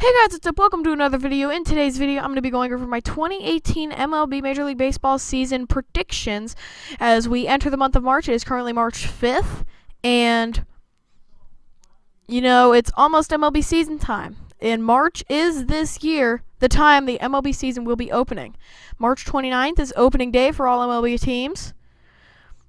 Hey guys, what's up? Welcome to another video. In today's video, I'm going to be going over my 2018 MLB Major League Baseball season predictions as we enter the month of March. It is currently March 5th, and, it's almost MLB season time. And March is this year the time the MLB season will be opening. March 29th is opening day for all MLB teams.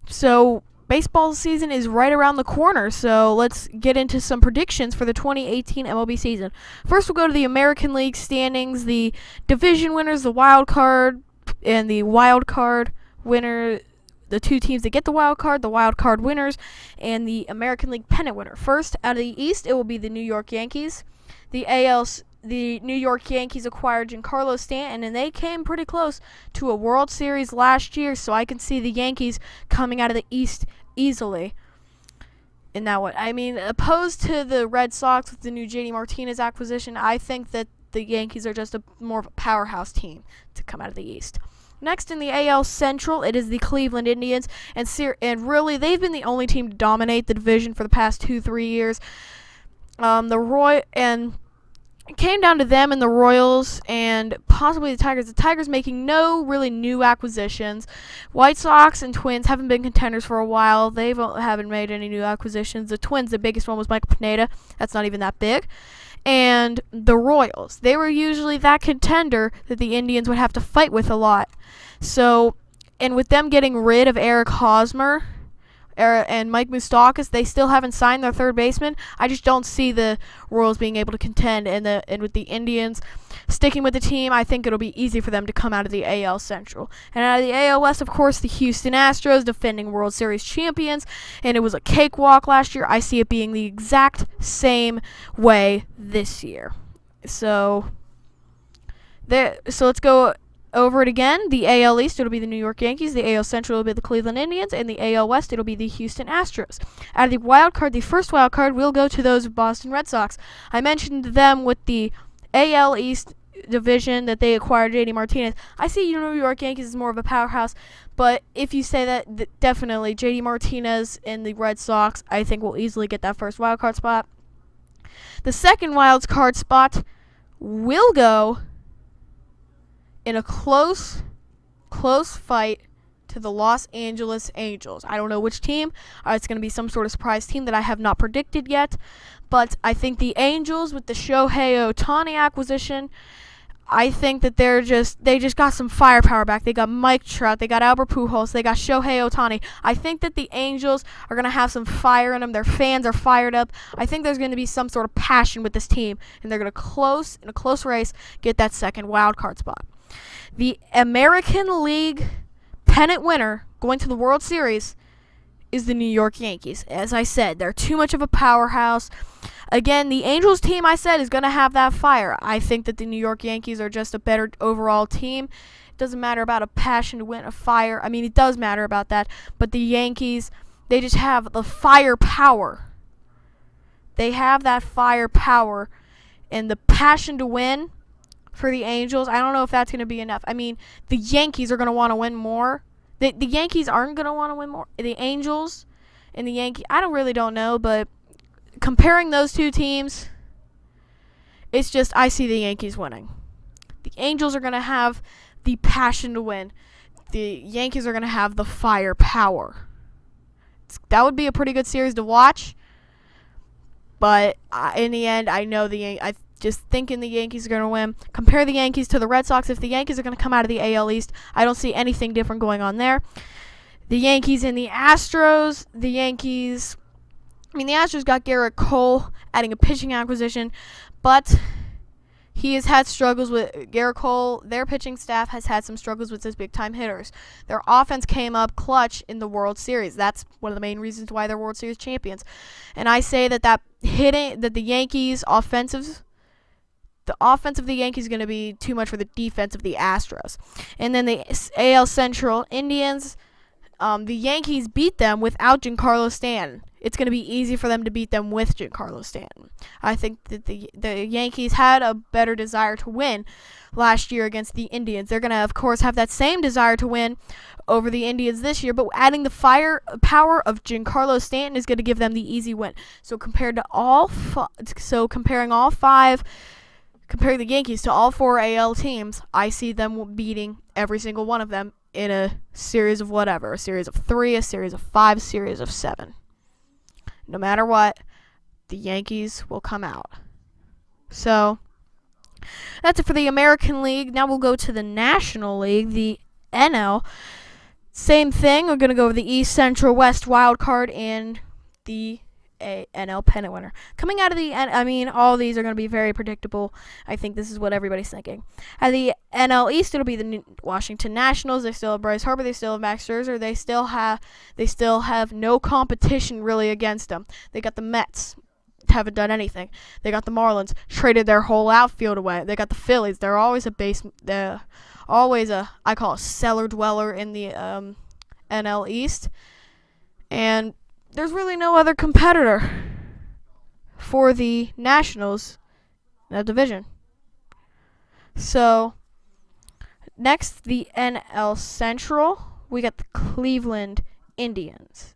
So baseball season is right around the corner, so let's get into some predictions for the 2018 MLB season. First, we'll go to the American League standings, the division winners, the wild card, and the wild card winner, the two teams that get the wild card winners, and the American League pennant winner. First, out of the East, it will be the New York Yankees. The New York Yankees acquired Giancarlo Stanton, and they came pretty close to a World Series last year, so I can see the Yankees coming out of the East easily in that one. I mean, opposed to the Red Sox with the new JD Martinez acquisition, I think that the Yankees are just more of a powerhouse team to come out of the East. Next in the AL Central, it is the Cleveland Indians, and really, they've been the only team to dominate the division for the past 2-3 years. It came down to them and the Royals and possibly the Tigers. The Tigers making no really new acquisitions. White Sox and Twins haven't been contenders for a while. They haven't made any new acquisitions. The Twins, the biggest one was Michael Pineda. That's not even that big. And the Royals, they were usually that contender that the Indians would have to fight with a lot. So, and with them getting rid of Eric Hosmer and Mike Moustakas, they still haven't signed their third baseman. I just don't see the Royals being able to contend, and with the Indians sticking with the team, I think it'll be easy for them to come out of the AL Central. And out of the AL West, of course, the Houston Astros, defending World Series champions, and it was a cakewalk last year. I see it being the exact same way this year. So let's go over it again. The AL East, it'll be the New York Yankees. The AL Central will be the Cleveland Indians. And the AL West, it'll be the Houston Astros. Out of the wild card, the first wild card will go to those Boston Red Sox. I mentioned them with the AL East division that they acquired JD Martinez. I see New York Yankees as more of a powerhouse, but if you say that, definitely JD Martinez and the Red Sox, I think, will easily get that first wild card spot. The second wild card spot will go in a close fight to the Los Angeles Angels. I don't know which team. It's going to be some sort of surprise team that I have not predicted yet. But I think the Angels, with the Shohei Ohtani acquisition, I think that they just got some firepower back. They got Mike Trout, they got Albert Pujols, they got Shohei Ohtani. I think that the Angels are going to have some fire in them. Their fans are fired up. I think there's going to be some sort of passion with this team, and they're going to in a close race, get that second wild card spot. The American League pennant winner going to the World Series is the New York Yankees. As I said, they're too much of a powerhouse. Again, the Angels team, I said, is going to have that fire. I think that the New York Yankees are just a better overall team. It doesn't matter about a passion to win, a fire. I mean, it does matter about that. But the Yankees, they just have the firepower. They have that firepower and the passion to win. For the Angels, I don't know if that's going to be enough. I mean, the Yankees are going to want to win more. The Yankees aren't going to want to win more. The Angels and the Yankees, I really don't know, but comparing those two teams, it's just I see the Yankees winning. The Angels are going to have the passion to win. The Yankees are going to have the firepower. That would be a pretty good series to watch. But in the end, I know I just thinking the Yankees are going to win. Compare the Yankees to the Red Sox. If the Yankees are going to come out of the AL East, I don't see anything different going on there. The Yankees and the Astros. The Astros got Garrett Cole, adding a pitching acquisition, but he has had struggles with Garrett Cole. Their pitching staff has had some struggles with his big-time hitters. Their offense came up clutch in the World Series. That's one of the main reasons why they're World Series champions. And I say that the Yankees' the offense of the Yankees is going to be too much for the defense of the Astros. And then the AL Central Indians, the Yankees beat them without Giancarlo Stanton. It's going to be easy for them to beat them with Giancarlo Stanton. I think that the Yankees had a better desire to win last year against the Indians. They're going to, of course, have that same desire to win over the Indians this year, but adding the firepower of Giancarlo Stanton is going to give them the easy win. So comparing all five Comparing the Yankees to all 4 AL teams, I see them beating every single one of them in a series of whatever. A series of 3, a series of 5, a series of 7. No matter what, the Yankees will come out. So, that's it for the American League. Now we'll go to the National League, the NL. Same thing. We're going to go over the East, Central, West wild card and the NL pennant winner. Coming out of the all these are going to be very predictable. I think this is what everybody's thinking. At the NL East, it'll be the Washington Nationals. They still have Bryce Harper. They still have Max Scherzer. They still have no competition really against them. They got the Mets. Haven't done anything. They got the Marlins. Traded their whole outfield away. They got the Phillies. They're always I call a cellar dweller in the NL East. And there's really no other competitor for the Nationals in that division. So, next, the NL Central. We got the Cleveland Indians.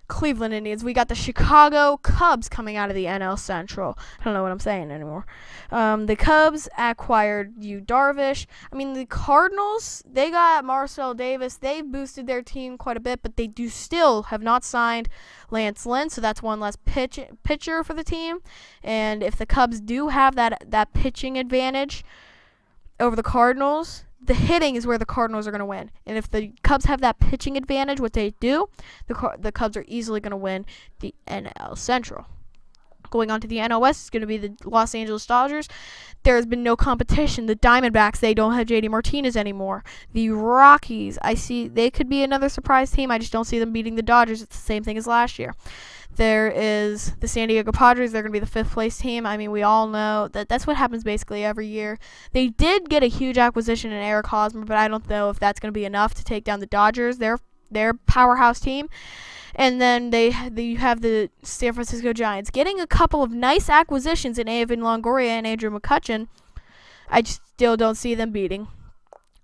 Cleveland Indians. We got the Chicago Cubs coming out of the NL Central. I don't know what I'm saying anymore. The Cubs acquired Yu Darvish. The Cardinals, they got Marcel Davis. They've boosted their team quite a bit, but they do still have not signed Lance Lynn, so that's one less pitcher for the team. And if the Cubs do have that pitching advantage over the Cardinals, the hitting is where the Cardinals are going to win. And if the Cubs have that pitching advantage, what they do, the Cubs are easily going to win the NL Central. Going on to the NL West, it's going to be the Los Angeles Dodgers. There has been no competition. The Diamondbacks, they don't have JD Martinez anymore. The Rockies, I see they could be another surprise team. I just don't see them beating the Dodgers. It's the same thing as last year. There is the San Diego Padres. They're going to be the 5th place team. We all know that's what happens basically every year. They did get a huge acquisition in Eric Hosmer, but I don't know if that's going to be enough to take down the Dodgers. They're powerhouse team. And then you have the San Francisco Giants getting a couple of nice acquisitions in Evan Longoria and Andrew McCutchen. I just still don't see them beating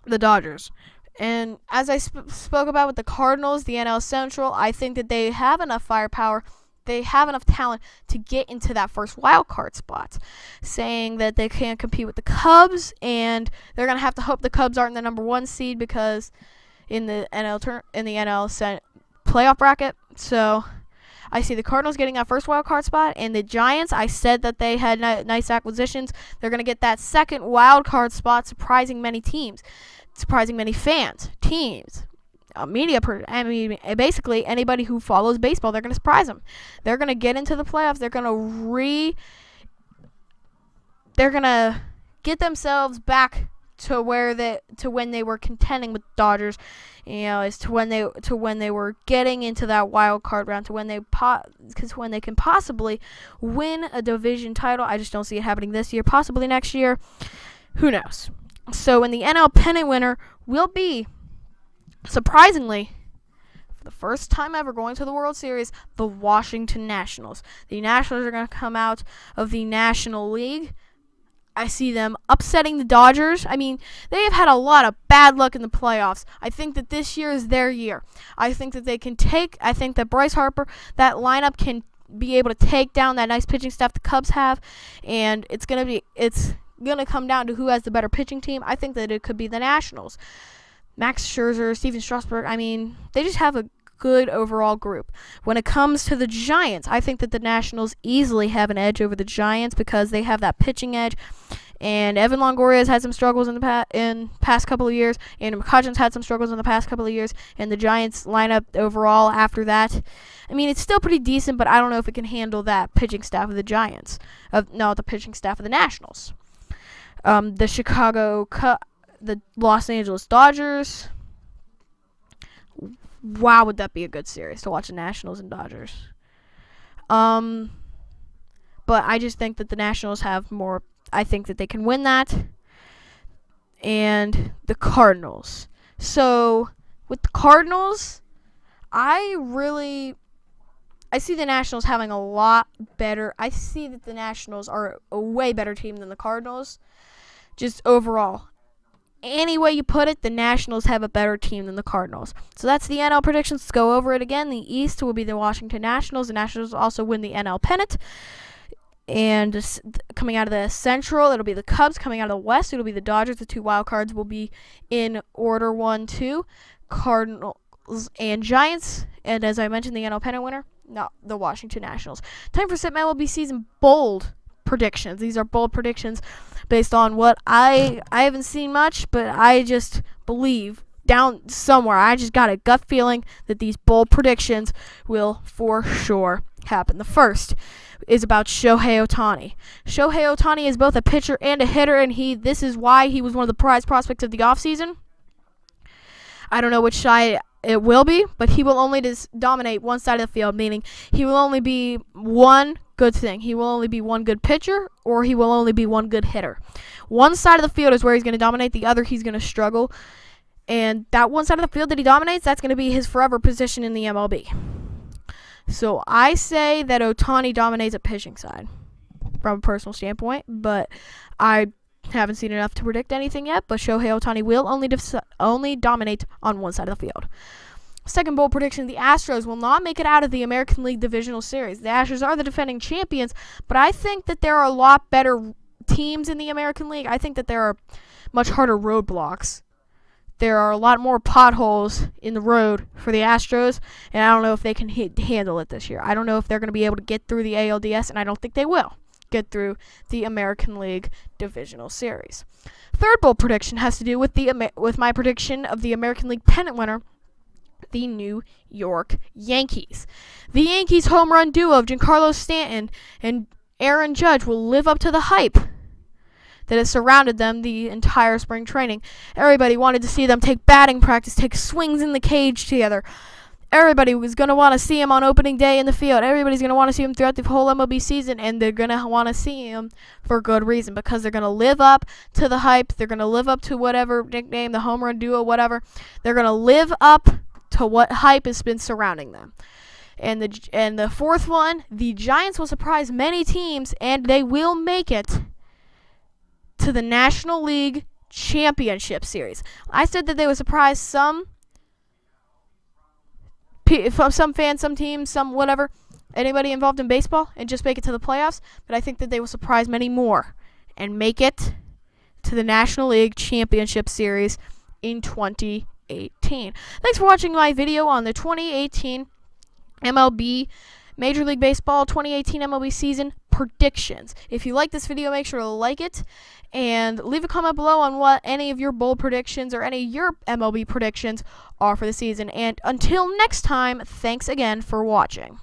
the Dodgers. And as I spoke about with the Cardinals, the NL Central, I think that they have enough firepower. They have enough talent to get into that first wild card spot. Saying that they can't compete with the Cubs, and they're going to have to hope the Cubs aren't the number 1 seed because in the NL playoff bracket. So I see the Cardinals getting that first wild card spot, and the Giants, I said that they had nice acquisitions. They're going to get that second wild card spot, surprising many teams, surprising many fans, teams, media. Basically anybody who follows baseball, they're going to surprise them. They're going to get into the playoffs. They're going to get themselves back to when they were contending with the Dodgers, as to when they were getting into that wild card round, to when they can possibly win a division title. I just don't see it happening this year, possibly next year. Who knows? So, when the NL pennant winner will be, surprisingly, for the first time ever going to the World Series, the Washington Nationals. The Nationals are going to come out of the National League. I see them upsetting the Dodgers. They have had a lot of bad luck in the playoffs. I think that this year is their year. I think that I think that Bryce Harper, that lineup can be able to take down that nice pitching staff the Cubs have, and it's going to come down to who has the better pitching team. I think that it could be the Nationals. Max Scherzer, Steven Strasburg, they just have a good overall group. When it comes to the Giants, I think that the Nationals easily have an edge over the Giants because they have that pitching edge. And Evan Longoria has had some struggles in the past couple of years. And McCutchen's had some struggles in the past couple of years. And the Giants lineup overall after that, it's still pretty decent, but I don't know if it can handle that pitching staff of the Giants. The pitching staff of the Nationals. The Los Angeles Dodgers. Wow, would that be a good series to watch the Nationals and Dodgers. But I just think that the Nationals have more. I think that they can win that. And the Cardinals. So, with the Cardinals, I see the Nationals having a lot better. I see that the Nationals are a way better team than the Cardinals. Just overall. Any way you put it, the Nationals have a better team than the Cardinals. So that's the NL predictions. Let's go over it again. The East will be the Washington Nationals. The Nationals also win the NL pennant. And coming out of the Central, it'll be the Cubs. Coming out of the West, it'll be the Dodgers. The 2 wild cards will be in order 1, 2. Cardinals and Giants. And as I mentioned, the NL pennant winner, not the Washington Nationals. Time for some MLB season bold predictions. These are bold predictions based on what I haven't seen much, but I just believe down somewhere, I just got a gut feeling that these bold predictions will for sure happen. The first is about Shohei Ohtani. Shohei Ohtani is both a pitcher and a hitter, and this is why he was one of the prize prospects of the offseason. I don't know which side it will be, but he will only dominate one side of the field, meaning he will only be one good thing. He will only be one good pitcher, or he will only be one good hitter. One side of the field is where he's going to dominate, the other he's going to struggle. And that one side of the field that he dominates, that's going to be his forever position in the MLB. So I say that Ohtani dominates a pitching side from a personal standpoint, but I haven't seen enough to predict anything yet. But Shohei Ohtani will only dominate on one side of the field. Second bold prediction, the Astros will not make it out of the American League Divisional Series. The Astros are the defending champions, but I think that there are a lot better teams in the American League. I think that there are much harder roadblocks. There are a lot more potholes in the road for the Astros, and I don't know if they can handle it this year. I don't know if they're going to be able to get through the ALDS, and I don't think they will get through the American League Divisional Series. Third bold prediction has to do with my prediction of the American League pennant winner, the New York Yankees. The Yankees home run duo of Giancarlo Stanton and Aaron Judge will live up to the hype that has surrounded them the entire spring training. Everybody wanted to see them take batting practice, take swings in the cage together. Everybody was going to want to see him on opening day in the field. Everybody's going to want to see him throughout the whole MLB season, and they're going to want to see him for good reason, because they're going to live up to the hype. They're going to live up to whatever nickname, the home run duo, whatever. They're going to live up to what hype has been surrounding them. And the fourth one, the Giants will surprise many teams, and they will make it to the National League Championship Series. I said that they would surprise some fans, some teams, some whatever, anybody involved in baseball, and just make it to the playoffs. But I think that they will surprise many more and make it to the National League Championship Series in 2018. Thanks for watching my video on the 2018 MLB Major League Baseball 2018 MLB Season Predictions. If you like this video, make sure to like it and leave a comment below on what any of your bold predictions or any of your MLB predictions are for the season. And until next time, thanks again for watching.